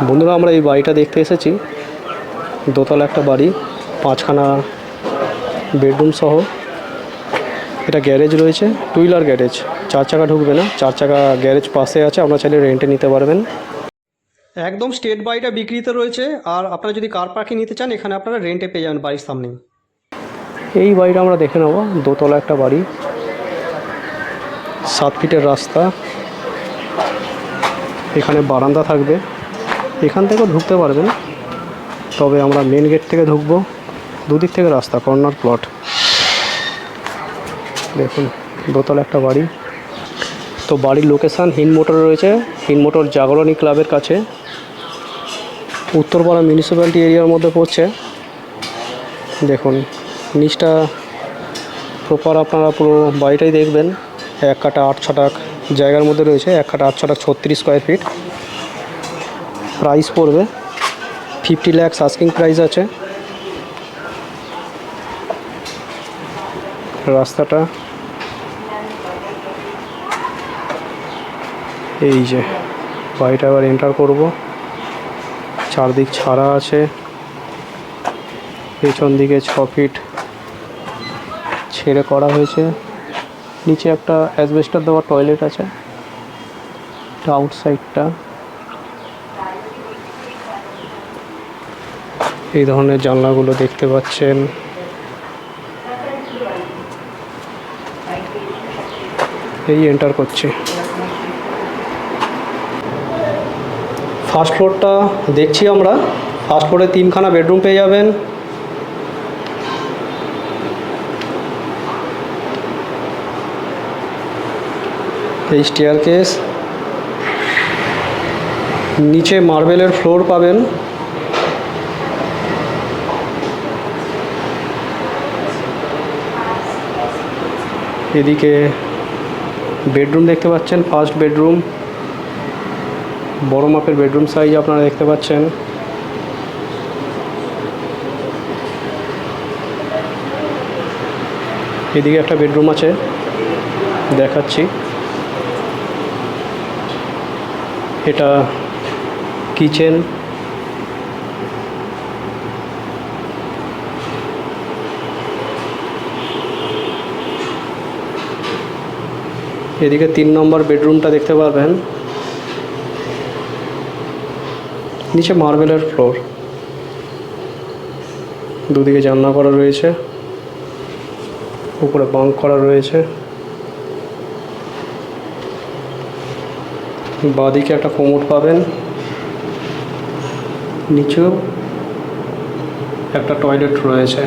বন্ধুরা, আমরা এই বাড়িটা দেখতে এসেছি। দোতলা একটা বাড়ি, 5খানা বেডরুম সহ। এটা গ্যারেজ রয়েছে, টু হুইলার গ্যারেজ, 4 চাকা ঢুকবে না। 4 চাকা গ্যারেজ পাশে আছে, আপনারা চাইলে রেন্টে নিতে পারবেন। একদম স্টেট বাড়িটা বিক্রিতে রয়েছে। আর আপনারা যদি কার পার্কিং নিতে চান, এখানে আপনারা রেন্টে পেয়ে যাবেন বাড়ির সামনেই। এই বাড়িটা আমরা দেখে নেব। দোতলা একটা বাড়ি, 7 ফিটের রাস্তা। এখানে বারান্দা থাকবে, এখান থেকেও ঢুকতে পারবেন, তবে আমরা মেন গেট থেকে ঢুকবো। দুদিক থেকে রাস্তা, কর্নার প্লট। দেখুন, দোতলা একটা বাড়ি। তো বাড়ির লোকেশান হিন্দ মোটর রয়েছে, হিন্দ মোটর জাগরণী ক্লাবের কাছে, উত্তরপাড়া মিউনিসিপ্যালিটি এরিয়ার মধ্যে পড়ছে। দেখুন নিচটা প্রপার, আপনারা পুরো বাড়িটাই দেখবেন। 1 কাঠা 8 ছটাক জায়গার মধ্যে রয়েছে। 1 কাঠা 8 ছটাক 36 স্কোয়ার ফিট। প্রাইস পড়বে 50 লাখ আস্কিং প্রাইস আছে। রাস্তাটা এই যে, বাড়িটা আবার এন্টার করব। চারদিক ছাড়া আছে, পেছন দিকে 6 ফিট ছেড়ে করা হয়েছে। নিচে একটা অ্যাসবেস্টার দেওয়া টয়লেট আছে। আউটসাইডটা এই ধরনের জানলাগুলো দেখতে পাচ্ছেন। এই এন্টার করছে। ফার্স্ট ফ্লোরটা দেখছি আমরা। ফার্স্ট ফ্লোরে 3খানা বেডরুম পেয়ে যাবেন। এই স্টেয়ারকেস, নিচে মার্বেলের ফ্লোর পাবেন। এদিকে বেডরুম দেখতে পাচ্ছেন, ফার্স্ট বেডরুম, বড় মাপের বেডরুম সাইজ আপনারা দেখতে পাচ্ছেন। এদিকে একটা বেডরুম আছে, দেখাচ্ছি। এটা কিচেন। এদিকে 3 নম্বর বেডরুমটা দেখতে পারবেন। নিচে মার্বেলের ফ্লোর, দুদিকে জানলা করা রয়েছে, উপরে বাঙ্ক করা রয়েছে। বাঁদিকে একটা কোমোড পাবেন, নিচেও একটা টয়লেট রয়েছে।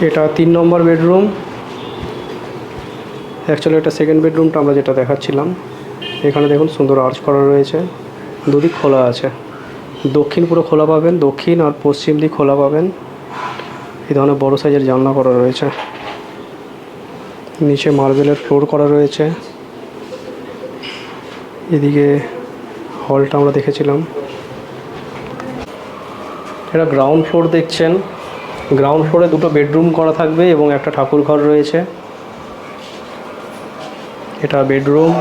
এটা 3 নম্বর বেডরুম। অ্যাকচুয়ালি এটা সেকেন্ড বেডরুমটা আমরা যেটা দেখাচ্ছিলাম। এখানে দেখুন সুন্দর আর্চ করা রয়েছে, দুদিক খোলা আছে। দক্ষিণ পুরো খোলা পাবেন, দক্ষিণ আর পশ্চিম দিক খোলা পাবেন। এই ধরনের বড়ো সাইজের জানলা করা রয়েছে। নিচে মার্বেলের ফ্লোর করা রয়েছে। এদিকে হলটা আমরা দেখেছিলাম। এটা গ্রাউন্ড ফ্লোর দেখছেন। গ্রাউন্ড ফ্লোরে 2টো বেডরুম করা থাকবে এবং একটা ঠাকুর ঘর রয়েছে। এটা বেডরুম।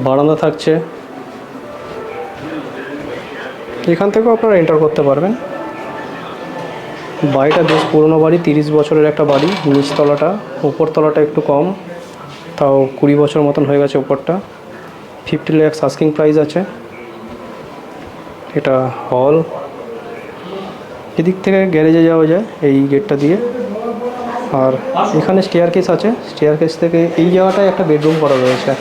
বারান্দা থাকছে, এখান থেকেও আপনারা এন্টার করতে পারবেন। বাড়িটা বেশ পুরনো বাড়ি, 30 বছরের একটা বাড়ি। নিচতলাটা, উপরতলাটা একটু কম, তাও 20 বছর মতন হয়ে গেছে উপরটা। 50 লাখ আস্কিং প্রাইস আছে। এটা হল। এদিক থেকে গ্যারেজে যাওয়া যায় এই গেটটা দিয়ে। আর এখানে স্টেয়ারকেস আছে, স্টেয়ারকেস থেকে এই জায়গাটায় একটা বেডরুম করা রয়েছে।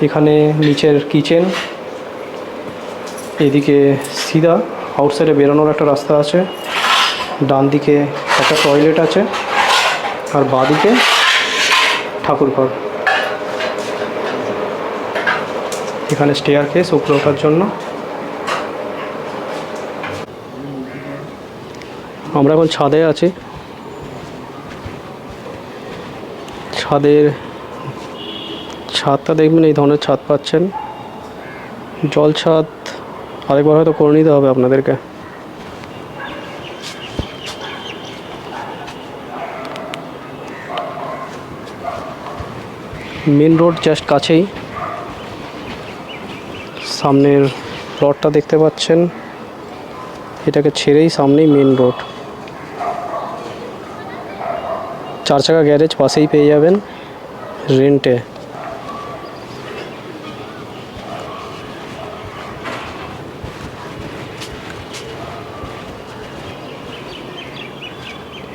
এখানে নিচের কিচেন। এদিকে সিধা আউটসাইডে বেরোনোর একটা রাস্তা আছে। ডান দিকে একটা টয়লেট আছে, আর বাঁদিকে ঠাকুরঘর। এখানে স্টেয়ারকেস উপরে ওঠার জন্য। আমরা এখন ছাদে আছি। ছাদটা দেখবেন, এই ধরনের ছাদ পাচ্ছেন। জল ছাদ আরেকবার হয়তো করে নিতে হবে আপনাদেরকে। মেন রোড জাস্ট কাছেই, সামনের প্লটটা দেখতে পাচ্ছেন, এটাকে ছেড়েই সামনেই মেন রোড। 4 চাকা গ্যারেজ পাশেই পেয়ে যাবেন রেন্টে।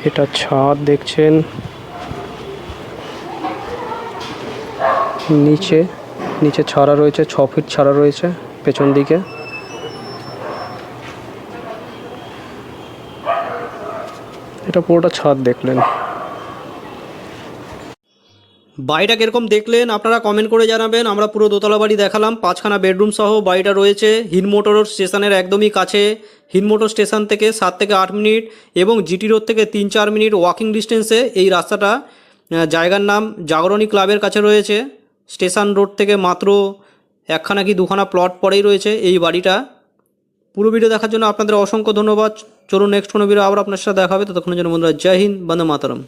এটা ছাদ দেখছেন, নিচে ছাড়া রয়েছে, 6 ফিট ছাড়া রয়েছে পেছন দিকে। এটা পুরোটা ছাদ দেখলেন। বাড়িটা কীরকম দেখলেন আপনারা কমেন্ট করে জানাবেন। আমরা পুরো দোতলা বাড়ি দেখালাম, 5খানা বেডরুম সহ বাড়িটা রয়েছে হিনমোটর স্টেশনের একদমই কাছে। হিনমোটর স্টেশন থেকে 7 থেকে 8 মিনিট এবং জিটি রোড থেকে 3-4 মিনিট ওয়াকিং ডিস্টেন্সে এই রাস্তাটা। জায়গার নাম জাগরণী ক্লাবের কাছে রয়েছে। স্টেশন রোড থেকে মাত্র 1খানা কি 2খানা প্লট পরেই রয়েছে এই বাড়িটা। পুরো ভিডিও দেখার জন্য আপনাদের অসংখ্য ধন্যবাদ। চলুন নেক্সট কোনো ভিডিও আবার আপনার সাথে দেখা হবে। ততক্ষণের জন্য বন্ধুরা জয় হিন্দ, বন্দে মাতরম।